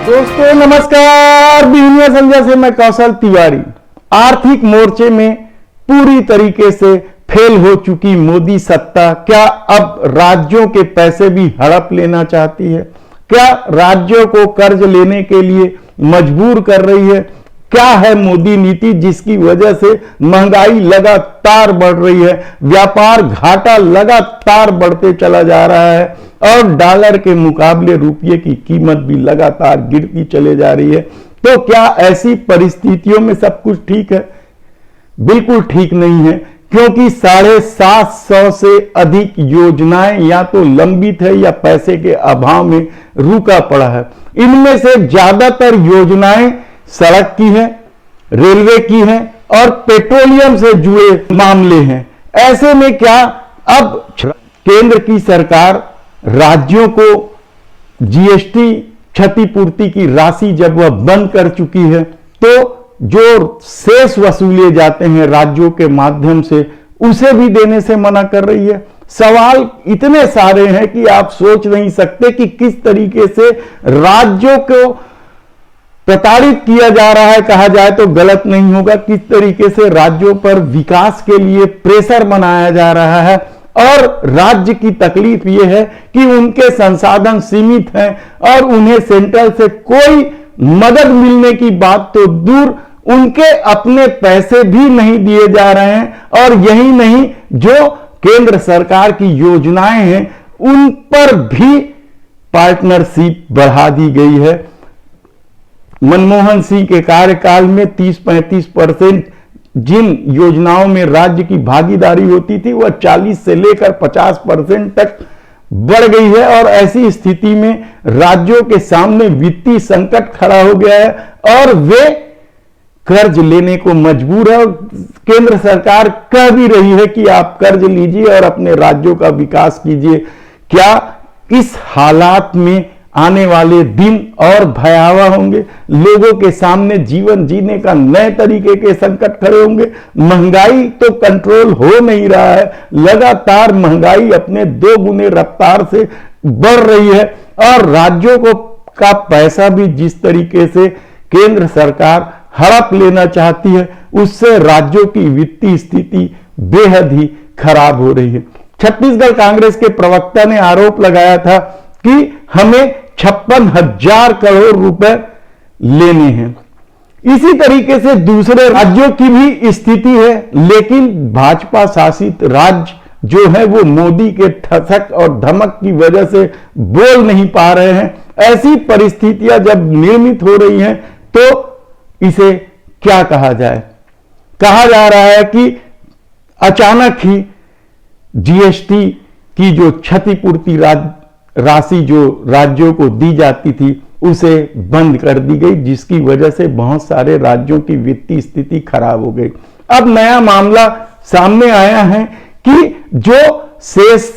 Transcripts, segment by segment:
दोस्तों नमस्कार, बिहनिया संध्या से मैं कौशल तिवारी। आर्थिक मोर्चे में पूरी तरीके से फेल हो चुकी मोदी सत्ता क्या अब राज्यों के पैसे भी हड़प लेना चाहती है? क्या राज्यों को कर्ज लेने के लिए मजबूर कर रही है? क्या है मोदी नीति जिसकी वजह से महंगाई लगातार बढ़ रही है, व्यापार घाटा लगातार बढ़ते चला जा रहा है और डॉलर के मुकाबले रुपये की कीमत भी लगातार गिरती चले जा रही है? तो क्या ऐसी परिस्थितियों में सब कुछ ठीक है? बिल्कुल ठीक नहीं है, क्योंकि 750 से अधिक योजनाएं या तो लंबित है या पैसे के अभाव में रुका पड़ा है। इनमें से ज्यादातर योजनाएं सड़क की है, रेलवे की है और पेट्रोलियम से जुड़े मामले हैं। ऐसे में क्या अब केंद्र की सरकार राज्यों को जीएसटी क्षतिपूर्ति की राशि जब वह बंद कर चुकी है, तो जो शेष वसूले जाते हैं राज्यों के माध्यम से उसे भी देने से मना कर रही है। सवाल इतने सारे हैं कि आप सोच नहीं सकते कि किस तरीके से राज्यों को प्रताड़ित किया जा रहा है, कहा जाए तो गलत नहीं होगा। किस तरीके से राज्यों पर विकास के लिए प्रेशर बनाया जा रहा है और राज्य की तकलीफ यह है कि उनके संसाधन सीमित हैं और उन्हें सेंट्रल से कोई मदद मिलने की बात तो दूर, उनके अपने पैसे भी नहीं दिए जा रहे हैं। और यही नहीं, जो केंद्र सरकार की योजनाएं हैं उन पर भी पार्टनरशिप बढ़ा दी गई है। मनमोहन सिंह के कार्यकाल में 30-35% जिन योजनाओं में राज्य की भागीदारी होती थी वह 40 से लेकर 50% तक बढ़ गई है और ऐसी स्थिति में राज्यों के सामने वित्तीय संकट खड़ा हो गया है और वे कर्ज लेने को मजबूर है। और केंद्र सरकार कह भी रही है कि आप कर्ज लीजिए और अपने राज्यों का विकास कीजिए। क्या इस हालात में आने वाले दिन और भयावह होंगे? लोगों के सामने जीवन जीने का नए तरीके के संकट खड़े होंगे। महंगाई तो कंट्रोल हो नहीं रहा है, लगातार महंगाई अपने 2 गुने रफ्तार से बढ़ रही है और राज्यों को का पैसा भी जिस तरीके से केंद्र सरकार हड़प लेना चाहती है उससे राज्यों की वित्तीय स्थिति बेहद ही खराब हो रही है। छत्तीसगढ़ कांग्रेस के प्रवक्ता ने आरोप लगाया था कि हमें 56,000 करोड़ रुपए लेने हैं। इसी तरीके से दूसरे राज्यों की भी स्थिति है, लेकिन भाजपा शासित राज्य जो है वो मोदी के ठसक और धमक की वजह से बोल नहीं पा रहे हैं। ऐसी परिस्थितियां जब निर्मित हो रही हैं तो इसे क्या कहा जाए? कहा जा रहा है कि अचानक ही जीएसटी की जो क्षतिपूर्ति राशि जो राज्यों को दी जाती थी उसे बंद कर दी गई, जिसकी वजह से बहुत सारे राज्यों की वित्तीय स्थिति खराब हो गई। अब नया मामला सामने आया है कि जो शेष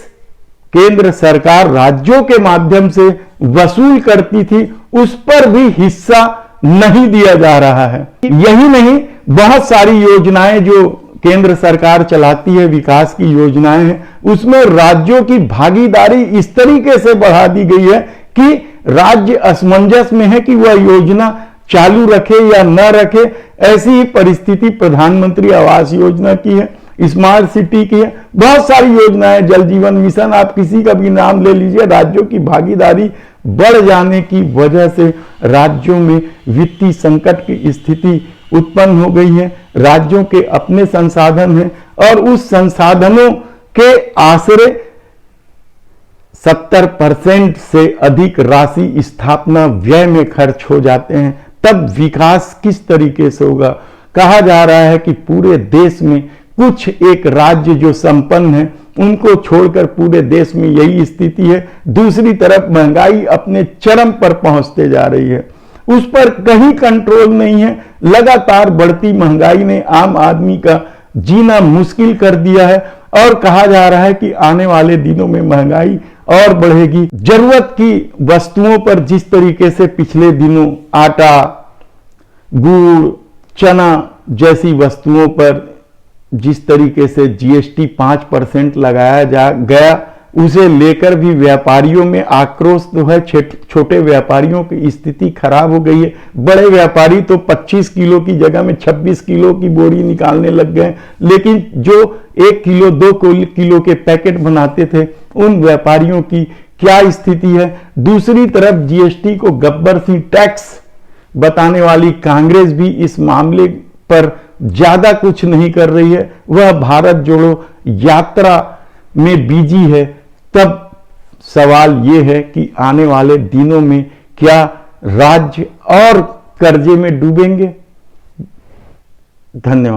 केंद्र सरकार राज्यों के माध्यम से वसूल करती थी उस पर भी हिस्सा नहीं दिया जा रहा है। यही नहीं, बहुत सारी योजनाएं जो केंद्र सरकार चलाती है, विकास की योजनाएं हैं, उसमें राज्यों की भागीदारी इस तरीके से बढ़ा दी गई है कि राज्य असमंजस में है कि वह योजना चालू रखे या न रखे। ऐसी ही परिस्थिति प्रधानमंत्री आवास योजना की है, स्मार्ट सिटी की है, बहुत सारी योजनाएं, जल जीवन मिशन, आप किसी का भी नाम ले लीजिए। राज्यों की भागीदारी बढ़ जाने की वजह से राज्यों में वित्तीय संकट की स्थिति उत्पन्न हो गई है। राज्यों के अपने संसाधन हैं और उस संसाधनों के आश्रय 70% से अधिक राशि स्थापना व्यय में खर्च हो जाते हैं, तब विकास किस तरीके से होगा? कहा जा रहा है कि पूरे देश में कुछ एक राज्य जो संपन्न है उनको छोड़कर पूरे देश में यही स्थिति है। दूसरी तरफ महंगाई अपने चरम पर पहुंचते जा रही है, उस पर कहीं कंट्रोल नहीं है। लगातार बढ़ती महंगाई ने आम आदमी का जीना मुश्किल कर दिया है और कहा जा रहा है कि आने वाले दिनों में महंगाई और बढ़ेगी। जरूरत की वस्तुओं पर जिस तरीके से पिछले दिनों आटा, गुड़, चना जैसी वस्तुओं पर जिस तरीके से जीएसटी 5% लगाया गया, उसे लेकर भी व्यापारियों में आक्रोश तो है। छोटे व्यापारियों की स्थिति खराब हो गई है। बड़े व्यापारी तो 25 किलो की जगह में 26 किलो की बोरी निकालने लग गए, लेकिन जो 1 किलो 2 किलो के पैकेट बनाते थे उन व्यापारियों की क्या स्थिति है। दूसरी तरफ जीएसटी को गब्बर सिंह टैक्स बताने वाली कांग्रेस भी इस मामले पर ज्यादा कुछ नहीं कर रही है। वह भारत जोड़ो यात्रा में बिजी है। तब सवाल यह है कि आने वाले दिनों में क्या राज्य और कर्जे में डूबेंगे। धन्यवाद।